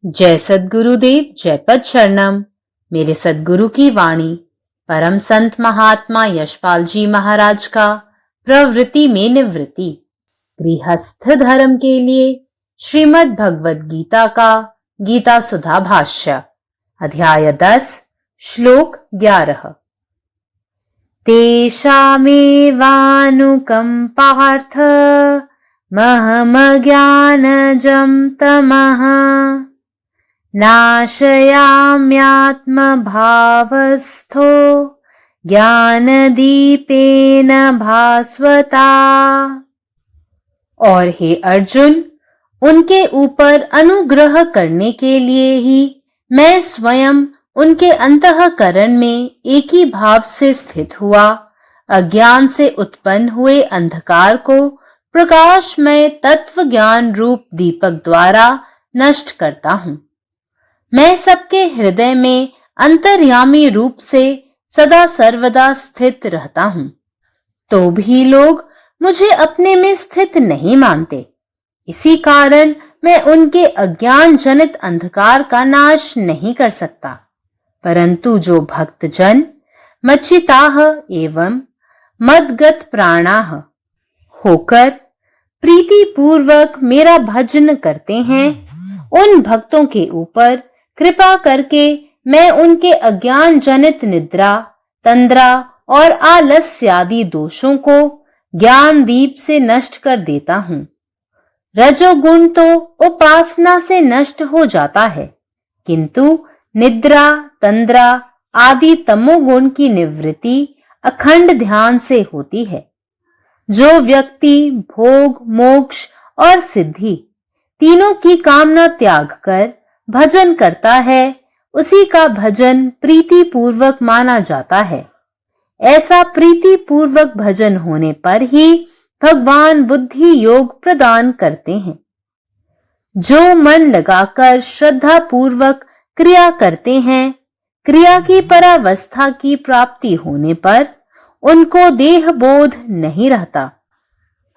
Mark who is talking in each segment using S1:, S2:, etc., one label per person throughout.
S1: जय सद्गुरुदेव, जय पद शरणम। मेरे सद्गुरु की वाणी परम संत महात्मा यशपाल जी महाराज का प्रवृत्ति में निवृत्ति गृहस्थ धर्म के लिए श्रीमद् भगवद गीता का गीता सुधा भाष्य अध्याय 10 श्लोक 11। तेषामेवानुकम्पार्थ महमज्ञानजं तमः नाशयाम्यात्मभावस्थो ज्ञानदीपेन भास्वता। और हे अर्जुन, उनके ऊपर अनुग्रह करने के लिए ही मैं स्वयं उनके अंतःकरण में एक ही भाव से स्थित हुआ अज्ञान से उत्पन्न हुए अंधकार को प्रकाशमय तत्व ज्ञान रूप दीपक द्वारा नष्ट करता हूँ। मैं सबके हृदय में अंतर्यामी रूप से सदा सर्वदा स्थित रहता हूँ, तो भी लोग मुझे अपने में स्थित नहीं मानते। इसी कारण मैं उनके अज्ञान जनित अंधकार का नाश नहीं कर सकता, परंतु जो भक्तजन मच्चिताः एवं मदगत प्राणाः होकर प्रीति पूर्वक मेरा भजन करते हैं, उन भक्तों के ऊपर कृपा करके मैं उनके अज्ञान जनित निद्रा, तंद्रा और आलस्यादि दोषों को ज्ञान दीप से नष्ट कर देता हूँ। रजोगुण तो उपासना से नष्ट हो जाता है, किंतु निद्रा, तंद्रा आदि तमोगुण की निवृत्ति अखंड ध्यान से होती है। जो व्यक्ति भोग, मोक्ष और सिद्धि तीनों की कामना त्याग कर भजन करता है, उसी का भजन प्रीति पूर्वक माना जाता है। ऐसा प्रीति पूर्वक भजन होने पर ही भगवान बुद्धि योग प्रदान करते हैं। जो मन लगाकर श्रद्धा पूर्वक क्रिया करते हैं, क्रिया की परावस्था की प्राप्ति होने पर उनको देह बोध नहीं रहता।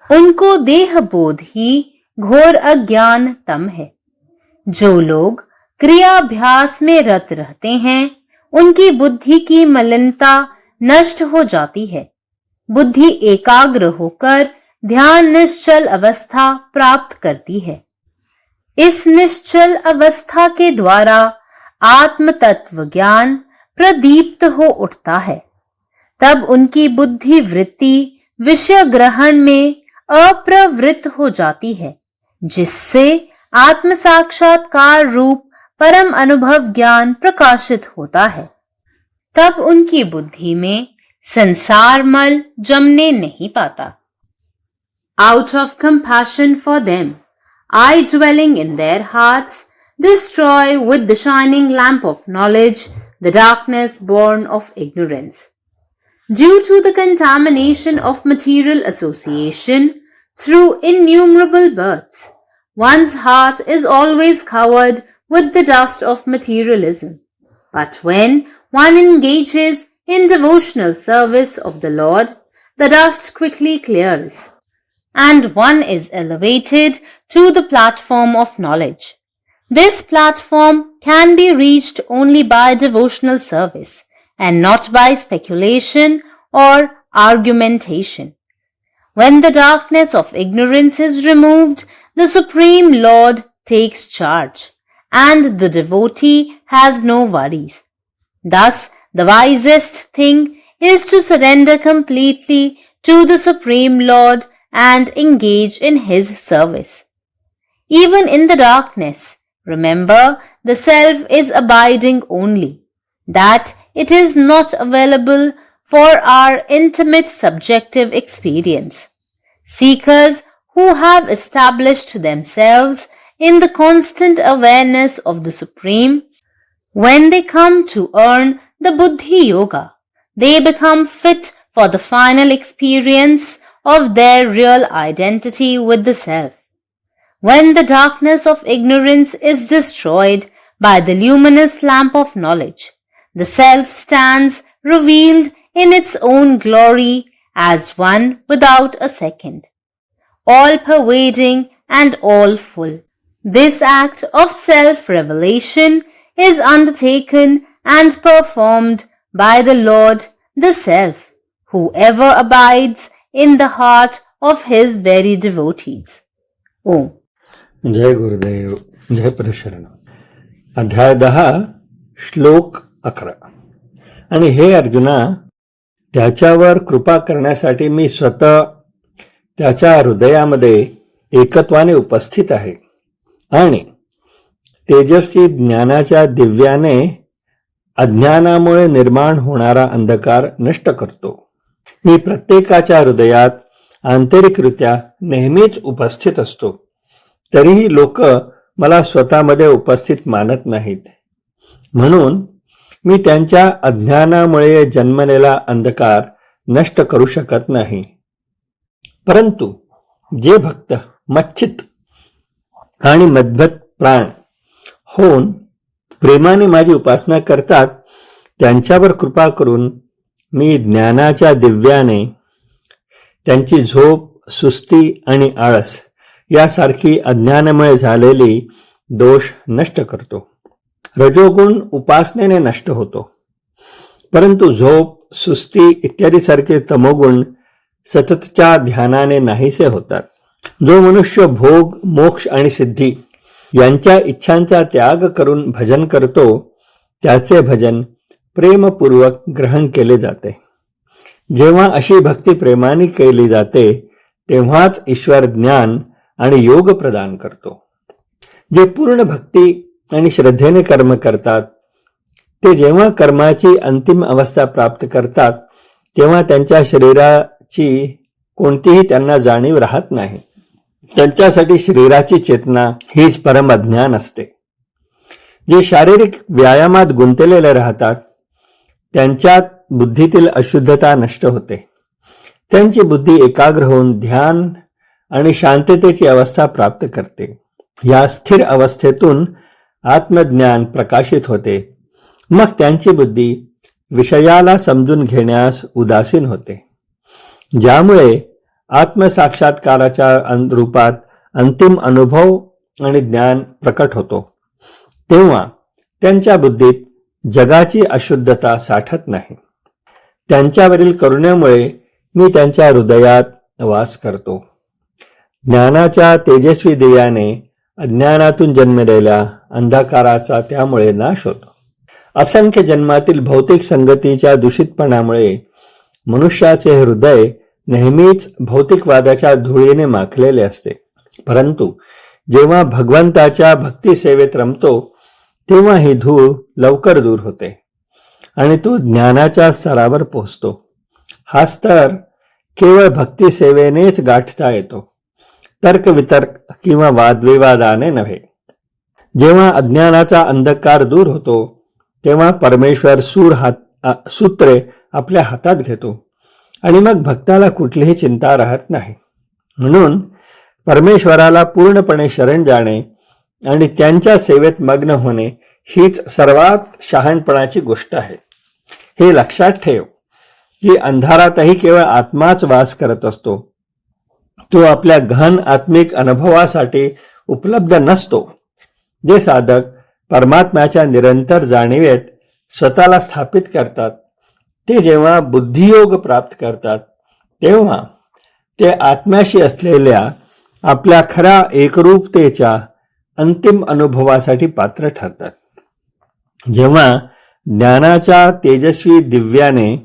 S1: उनको देह बोध ही घोर अज्ञान तम है। जो लोग क्रियाभ्यास में रत रहते हैं, उनकी बुद्धि की मलिनता नष्ट हो जाती है। बुद्धि एकाग्र होकर ध्यान निश्चल अवस्था प्राप्त करती है। इस निश्चल अवस्था के द्वारा आत्म तत्व ज्ञान प्रदीप्त हो उठता है। तब उनकी बुद्धि वृत्ति विषय ग्रहण में अप्रवृत्त हो जाती है, जिससे आत्म साक्षात्कार रूप परम अनुभव ज्ञान प्रकाशित होता है। तब उनकी बुद्धि में संसार मल जमने नहीं पाता। Out of compassion for them, I dwelling in their hearts destroy with the shining lamp of knowledge the darkness born of ignorance. Due to the contamination of material association through innumerable births, one's heart is always covered with the dust of materialism. But when one engages in devotional service of the Lord, the dust quickly clears, and one is elevated to the platform of knowledge. This platform can be reached only by devotional service, and not by speculation or argumentation. When the darkness of ignorance is removed, the Supreme Lord takes charge, and the devotee has no worries. Thus, the wisest thing is to surrender completely to the Supreme Lord and engage in His service. Even in the darkness, remember the self is abiding only, that it is not available for our intimate subjective experience. Seekers who have established themselves in the constant awareness of the Supreme, when they come to earn the Buddhi Yoga, they become fit for the final experience of their real identity with the Self. When the darkness of ignorance is destroyed by the luminous lamp of knowledge, the Self stands revealed in its own glory as one without a second, all pervading and all full. This act of self-revelation is undertaken and performed by the Lord, the Self, who ever abides in the heart of his very devotees. Om.
S2: जय गुरुदेव, जय परशरण. अध्याय 10, श्लोक 11. आणि हे अर्जुना, त्याच्यावर कृपा करण्यासाठी मी स्वतः त्याच्या हृदयामध्ये एकत्वाने उपस्थित आहे आणि तेजस्वी ज्ञानाच्या दिव्याने अज्ञानामुळे निर्माण होणारा अंधकार नष्ट करतो. मी प्रत्येकाच्या हृदयात आंतरिकरित्या नेहमीच उपस्थित असतो. तरीही लोक मला स्वतःमध्ये उपस्थित मानत नाहीत. म्हणून मी त्यांच्या अज्ञानामुळे जन्मलेला अंधकार नष्ट करू शकत नाही. परंतु जे भक्त मच्चित आणि मद्भक्त प्राण होऊन प्रेमाने माझी उपासना करतात, त्यांच्यावर कृपा करून मी ज्ञानाच्या दिव्याने त्यांची झोप, सुस्ती आणि आळस यासारखी अज्ञानामुळे झालेली दोष नष्ट करतो. रजोगुण उपासनेने नष्ट होतो, परंतु झोप, सुस्ती इत्यादी सारखे तमोगुण सततच्या ध्यानाने नाहीसे होतात. जो मनुष्य भोग, मोक्ष आणि सिद्धी यांच्या इच्छांचा त्याग करून भजन करतो, त्याचे भजन प्रेमपूर्वक ग्रहण केले जाते. जेव्हा अशी भक्ती प्रेमाने केली जाते, तेव्हाच ईश्वर ज्ञान आणि योग प्रदान करतो. जे पूर्ण भक्ती आणि श्रद्धेने कर्म करतात, ते जेव्हा कर्माची अंतिम अवस्था प्राप्त करतात, तेव्हा त्यांच्या शरीराची कोणतीही त्यांना जाणीव राहत नाही. त्यांच्यासाठी शरीराची चेतना हीच परम अज्ञान असते. जे शारीरिक व्यायामात गुंतलेले राहतात, त्यांच्यात बुद्धीतील अशुद्धता नष्ट होते. त्यांची बुद्धी एकाग्र होऊन ध्यान आणि शांततेची अवस्था प्राप्त करते. या स्थिर अवस्थेतून आत्मज्ञान प्रकाशित होते. मग त्यांची बुद्धी विषयाला समजून घेण्यास उदासीन होते, ज्यामुळे आत्मसाक्षात्काराच्या रूपात अंतिम अनुभव आणि ज्ञान प्रकट होतो. तेव्हा त्यांच्या बुद्धीत जगाची अशुद्धता साठत नाही. त्यांच्यावरील करुणेमुळे मी त्यांच्या हृदयात वास करतो. ज्ञानाच्या तेजस्वी दिव्याने अज्ञानातून जन्मलेल्या अंधकाराचा त्यामुळे नाश होतो. असंख्य जन्मातील भौतिक संगतीच्या दूषितपणामुळे मनुष्याचे हृदय नेहमीच भौतिकवादाच्या धुळीने माखलेले असते. परंतु जेव्हा भगवंताच्या भक्ती सेवेत रमतो, तेव्हा ही धूळ लवकर दूर होते आणि तो ज्ञानाच्या स्तरावर पोहोचतो. हा स्तर केवळ भक्ती सेवेनेच गाठता येतो, तर्कवितर्क किंवा वादविवादाने नव्हे. जेव्हा अज्ञानाचा अंधकार दूर होतो, तेव्हा परमेश्वर सूत्रे आपल्या हातात घेतो आणि मग भक्ताला कुठलीही चिंता राहत नाही. म्हणून परमेश्वराला पूर्णपणे शरण जाणे आणि त्यांच्या सेवेत मग्न होणे हीच सर्वात शहाणपणाची गोष्ट आहे. हे लक्षात ठेव की अंधारातही केवळ आत्माच वास करत असतो. तो आपल्या गहन आत्मिक अनुभवासाठी उपलब्ध नसतो. जे साधक परमात्म्याच्या निरंतर जाणीवेत स्वतःला स्थापित करतात, ते जेव्हा बुद्धियोग प्राप्त करतात, तेव्हा ते आत्म्याशी असलेल्या आपल्या खऱ्या एकरूपतेच्या अंतिम अनुभवासाठी पात्र ठरतात. जेव्हा ज्ञानाच्या तेजस्वी दिव्याने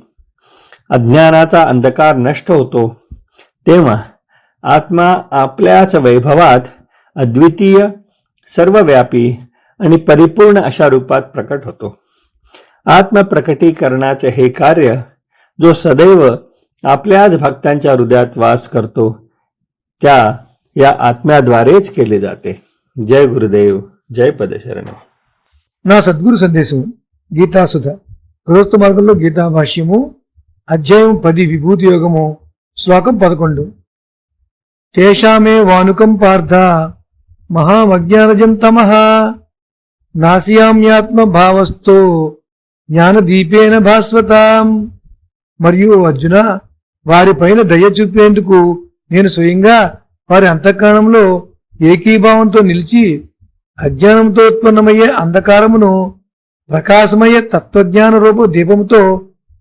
S2: अज्ञानाचा अंधकार नष्ट होतो, तेव्हा आत्मा आपल्याच वैभवात अद्वितीय, सर्वव्यापी आणि परिपूर्ण अशा रूपात प्रकट होतो. आत्मप्रकटीकरणाचे हे कार्य जो सदैव आपल्याच भक्तांच्या हृदयात वास करतो, त्या या आत्म्याद्वारेच केले जाते. जय गुरुदेव, जय పదశరణం.
S3: నా సద్గురు సందేశము గీతాసుధ గృహస్థ మార్గంలో గీతా భాష్యము అధ్యాయం 10 విభూతి యోగము శ్లోకం 11. తేషామే వానుకం పార్థ మహామజ్ఞానజం తమః నాసియామ్యాత్మ భావస్థో జ్ఞానదీపేన భాస్వతాం. మరియు అర్జున, వారిపైన దయ చూపేందుకు నేను స్వయంగా వారి అంతఃకరణంలో ఏకీభావంతో నిలిచి అజ్ఞానంతో ఉత్పన్నమయ్యే అంధకారమును ప్రకాశమయ్యే తత్వజ్ఞాన రూప దీపముతో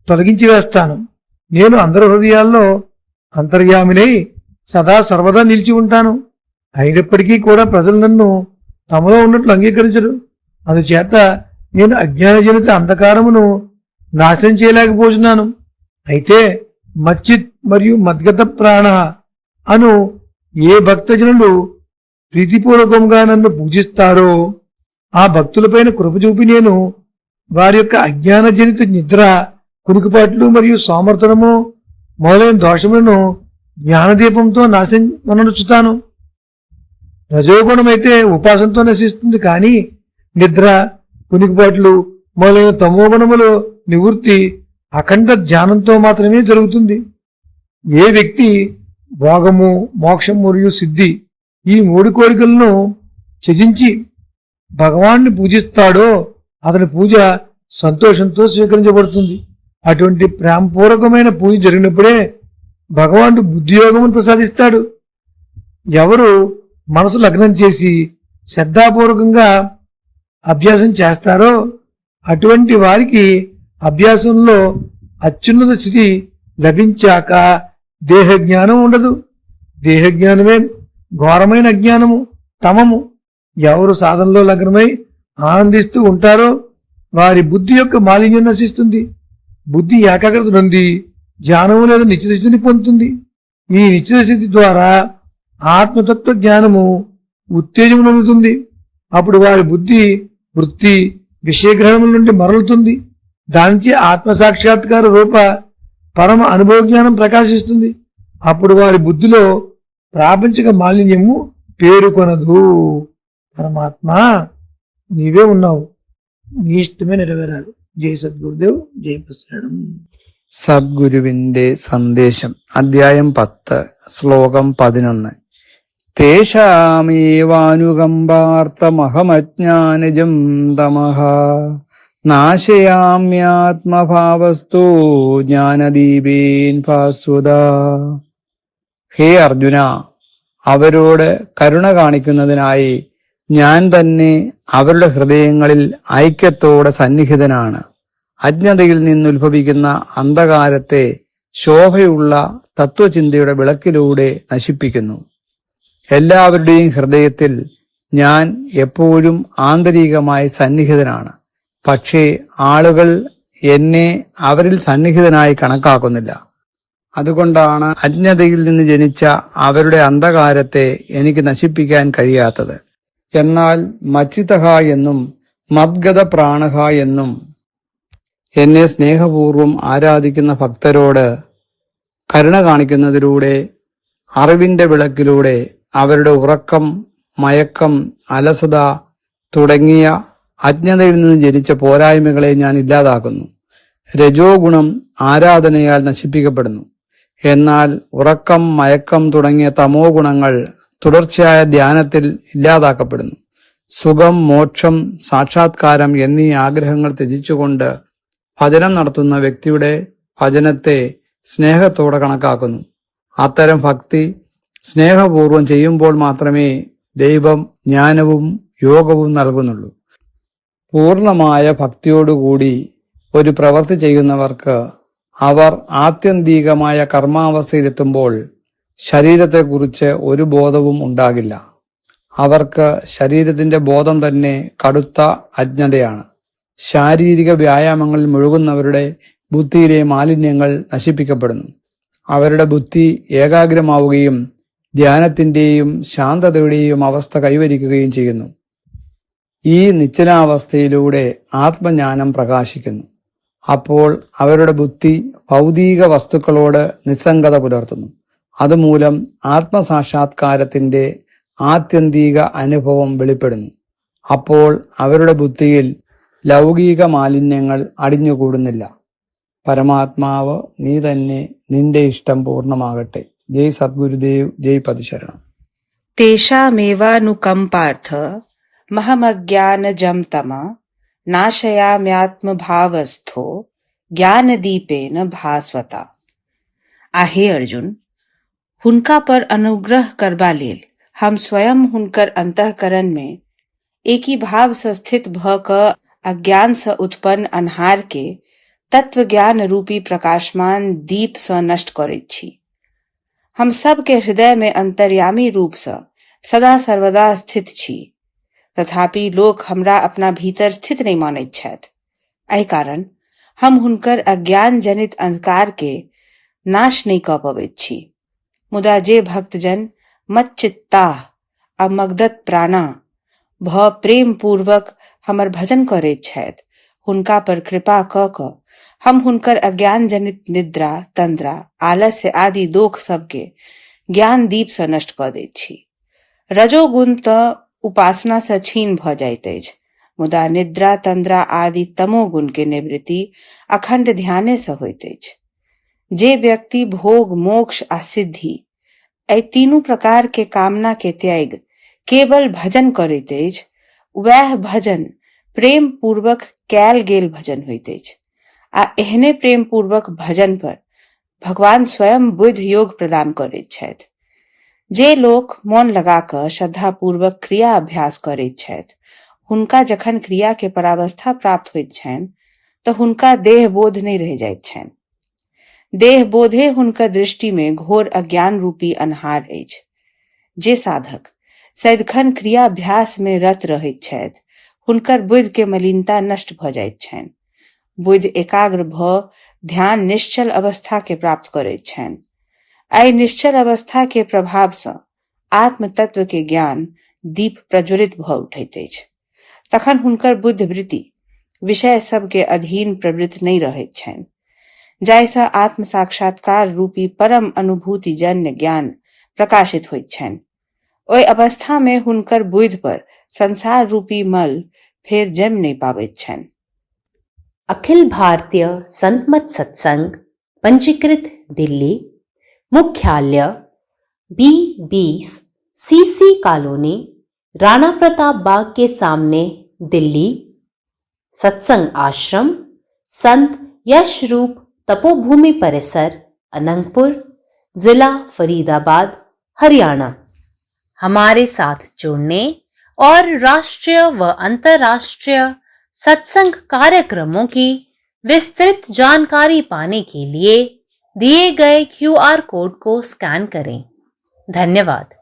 S3: తొలగించి వేస్తాను. నేను అందరి హృదయాల్లో అంతర్యామినై సదా సర్వదా నిలిచి ఉంటాను. అయినప్పటికీ కూడా ప్రజలు నన్ను తమలో ఉన్నట్లు అంగీకరించరు. అందుచేత నేను అజ్ఞానజనిత అంధకారమును నాశనం చేయలేకపోతున్నాను. అయితే మచ్చిత్ మరియు మద్గత ప్రాణ అను ఏ భక్తజనులు ప్రీతిపూర్వకంగా నన్ను పూజిస్తారో ఆ భక్తులపైన కృప చూపి నేను వారి యొక్క అజ్ఞానజనిత నిద్ర, కునికిపాట్లు మరియు సోమర్తనము మొదలైన దోషములను జ్ఞానదీపంతో నాశనముచ్చుతాను. రజోగుణమైతే ఉపాసనతో నశిస్తుంది, కానీ నిద్ర, కునికిపాట్లు మొదలైన తమోగుణముల నివృత్తి అఖండ ధ్యానంతో మాత్రమే జరుగుతుంది. ఏ వ్యక్తి భోగము, మోక్షం మరియు సిద్ధి ఈ 3 కోరికలను త్యజించి భగవాన్ని పూజిస్తాడో అతని పూజ సంతోషంతో స్వీకరించబడుతుంది. అటువంటి ప్రేమపూర్వకమైన పూజ జరిగినప్పుడే భగవానుడు బుద్ధియోగమును ప్రసాదిస్తాడు. ఎవరు మనసు లగ్నం చేసి శ్రద్ధాపూర్వకంగా అభ్యాసం చేస్తారో అటువంటి వారికి అభ్యాసంలో అత్యున్నత స్థితి లభించాక దేహజ్ఞానం ఉండదు. దేహజ్ఞానమే ఘోరమైన అజ్ఞానము, తమము. ఎవరు సాధనలో లగ్నమై ఆనందిస్తూ ఉంటారో వారి బుద్ధి యొక్క మాలిన్యం నశిస్తుంది. బుద్ధి ఏకాగ్రత నుండి జ్ఞానము లేదా నిశ్చిత స్థితిని పొందుతుంది. ఈ నిశ్చిత స్థితి ద్వారా ఆత్మతత్వ జ్ఞానము ఉత్తేజం నొందుతుంది. అప్పుడు వారి బుద్ధి వృత్తి విషయగ్రహణముల నుండి మరలుతుంది. దానిచే ఆత్మసాక్షాత్కార రూప పరమ అనుభవ జ్ఞానం ప్రకాశిస్తుంది. అప్పుడు వారి బుద్ధిలో ప్రాపంచిక మాలిన్యము పేరుకొనదు. పరమాత్మ నీవే ఉన్నావు, నీ ഇഷ്ടമേ നിറവേറാറ്. ജയ് സദ്ഗുരുദേവ്, ജയ് പ്രസരണം.
S4: സദ്ഗുരുവിന്റെ സന്ദേശം, അധ്യായം 10, ശ്ലോകം 11. തേഷാമേവാനുകമ്പാർത്ഥമഹമജ്ഞാനജം തമഃ നാശയാമ്യാത്മഭാവസ്തു ജ്ഞാനദീപേൻ ഭാസ്വതാ. ഹേ അർജുന, അവരോട് കരുണ കാണിക്കുന്നതിനായി ഞാൻ തന്നെ അവരുടെ ഹൃദയങ്ങളിൽ ഐക്യത്തോടെ സന്നിഹിതനാണ്. അജ്ഞതയിൽ നിന്നുത്ഭവിക്കുന്ന അന്ധകാരത്തെ ശോഭയുള്ള തത്വചിന്തയുടെ വിളക്കിലൂടെ നശിപ്പിക്കുന്നു. എല്ലാവരുടെയും ഹൃദയത്തിൽ ഞാൻ എപ്പോഴും ആന്തരികമായി സന്നിഹിതനാണ്. പക്ഷേ ആളുകൾ എന്നെ അവരിൽ സന്നിഹിതനായി കണക്കാക്കുന്നില്ല. അതുകൊണ്ടാണ് അജ്ഞതയിൽ നിന്ന് ജനിച്ച അവരുടെ അന്ധകാരത്തെ എനിക്ക് നശിപ്പിക്കാൻ കഴിയാത്തത്. എന്നാൽ മച്ചിതഹ എന്നും മദ്ഗത പ്രാണഹ എന്നും എന്നെ സ്നേഹപൂർവം ആരാധിക്കുന്ന ഭക്തരോട് കരുണ കാണിക്കുന്നതിലൂടെ, അറിവിന്റെ വിളക്കിലൂടെ അവരുടെ ഉറക്കം, മയക്കം, അലസത തുടങ്ങിയ അജ്ഞതയിൽ നിന്ന് ജനിച്ച പോരായ്മകളെ ഞാൻ ഇല്ലാതാക്കുന്നു. രജോ ഗുണം ആരാധനയാൽ നശിപ്പിക്കപ്പെടുന്നു. എന്നാൽ ഉറക്കം, മയക്കം തുടങ്ങിയ തമോ ഗുണങ്ങൾ തുടർച്ചയായ ധ്യാനത്തിൽ ഇല്ലാതാക്കപ്പെടുന്നു. സുഖം, മോക്ഷം, സാക്ഷാത്കാരം എന്നീ ആഗ്രഹങ്ങൾ ത്യജിച്ചുകൊണ്ട് ഭജനം നടത്തുന്ന വ്യക്തിയുടെ ഭജനത്തെ സ്നേഹത്തോടെ കണക്കാക്കുന്നു. അത്തരം ഭക്തി സ്നേഹപൂർവം ചെയ്യുമ്പോൾ മാത്രമേ ദൈവം ജ്ഞാനവും യോഗവും നൽകുന്നുള്ളൂ. പൂർണമായ ഭക്തിയോടുകൂടി ഒരു പ്രവൃത്തി ചെയ്യുന്നവർക്ക് അവർ ആത്യന്തികമായ കർമാവസ്ഥയിലെത്തുമ്പോൾ ശരീരത്തെക്കുറിച്ച് ഒരു ബോധവും ഉണ്ടാകില്ല. അവർക്ക് ശരീരത്തിന്റെ ബോധം തന്നെ കടുത്ത അജ്ഞതയാണ്. ശാരീരിക വ്യായാമങ്ങളിൽ മുഴുകുന്നവരുടെ ബുദ്ധിയിലെ മാലിന്യങ്ങൾ നശിപ്പിക്കപ്പെടുന്നു. അവരുടെ ബുദ്ധി ഏകാഗ്രമാവുകയും ധ്യാനത്തിന്റെയും ശാന്തതയുടെയും അവസ്ഥ കൈവരിക്കുകയും ചെയ്യുന്നു. ഈ നിശ്ചലാവസ്ഥയിലൂടെ ആത്മജ്ഞാനം പ്രകാശിക്കുന്നു. അപ്പോൾ അവരുടെ ബുദ്ധി ഭൗതിക വസ്തുക്കളോട് നിസ്സംഗത പുലർത്തുന്നു. അതുമൂലം ആത്മസാക്ഷാത്കാരത്തിന്റെ ആത്യന്തിക അനുഭവം വെളിപ്പെടുന്നു. അപ്പോൾ അവരുടെ ബുദ്ധിയിൽ ലൗകിക മാലിന്യങ്ങൾ അടിഞ്ഞുകൂടുന്നില്ല. പരമാത്മാവ് നീ തന്നെ, നിന്റെ ഇഷ്ടം പൂർണ്ണമാകട്ടെ. ജയ് സദ്ഗുരുദേവ്, ജയ് പതിശരണം.
S5: തേഷാമേവാനുകമ്പാർത്ഥ महमज्ञानजं तम नाशयाम्यात्मभावस्थो ज्ञानदीपेन भास्वता. આ હે અર્જુન, હુનકા પર અનુગ્રહ કરવા लेल हम स्वयं हुनकर अंतःकरण में एकी भाव से स्थित भ क अज्ञान से उत्पन्न अन्हार के तत्व ज्ञान रूपी प्रकाशमान दीप से नष्ट करैत छी। हम सब के हृदय में अंतर्यामी रूप से सदा सर्वदा स्थित छी, तथापि लोक हमरा अपना भीतर स्थित नहीं मानैत छथि। एहि कारण हम हुनकर अज्ञान जनित अंधकार के नाश नहीं क पबैत छी। मुदा जे भक्तजन मच्चित्ता आ मगदत प्राणा भ प्रेम पूर्वक हमर भजन करैत छथि, हुनका पर कृपा क हम हुनकर अज्ञान जनित निद्रा, तंद्रा, आलस्य आदि दोख सबके ज्ञान दीप से नष्ट क दैत छी। रजोगुण त उपासना से छीन भ जाइत अछि, मुदा निद्रा, तंद्रा आदि तमोगुण के निवृत्ति अखंड ध्याने से होइत अछि। जे व्यक्ति भोग, मोक्ष आ सिद्धि एहि तीनू प्रकार के कामना के त्याग केवल भजन करैत अछि, वह भजन प्रेम पूर्वक कैल गेल भजन होइत अछि। आ एहने प्रेम पूर्वक भजन पर भगवान स्वयं बुद्ध योग प्रदान करैत छथि। जे लोक मन लगा क श्रद्धा पूर्वक क्रिया अभ्यास करैत छथि, हुनका जखन क्रिया के परावस्था प्राप्त होइत छनि तऽ हुनका देह बोध नहीं रह जाइत छनि। देह बोधे हुनकर दृष्टि में घोर अज्ञान रूपी अन्हार अछि। जे साधक सदिखन क्रियाभ्यास में रत रहैत छथि, हुनकर बुद्धि के मलिनता नष्ट भ जाइत छनि। बुद्धि एकाग्र भ ध्यान निश्चल अवस्था के प्राप्त करैत छनि। एहि निश्चल अवस्था के प्रभाव से आत्म तत्व के ज्ञान दीप प्रज्वलित भ उठैत अछि। तखन हुनकर बुद्धि वृत्ति विषय सब के अधीन प्रवृत्त नहीं रहैत छनि, जाहिसँ आत्म साक्षात्कार रूपी परम अनुभूति जन्य ज्ञान प्रकाशित होइत छनि। ओहि अवस्था में हुनकर बुद्धि पर संसार रूपी मल फेर जम नहीं पाबैत छनि।
S1: अखिल भारतीय संत मत सत्संग पंजीकृत दिल्ली, मुख्यालय B20 CC colony, Rana Pratap Bagh के सामने, दिल्ली। सत्संग आश्रम संत यश रूप तपोभूमि परिसर, अनंगपुर, जिला फरीदाबाद, हरियाणा। हमारे साथ जुड़ने और राष्ट्रीय व अंतर्राष्ट्रीय सत्संग कार्यक्रमों की विस्तृत जानकारी पाने के लिए दिए गए QR कोड को स्कैन करें। धन्यवाद।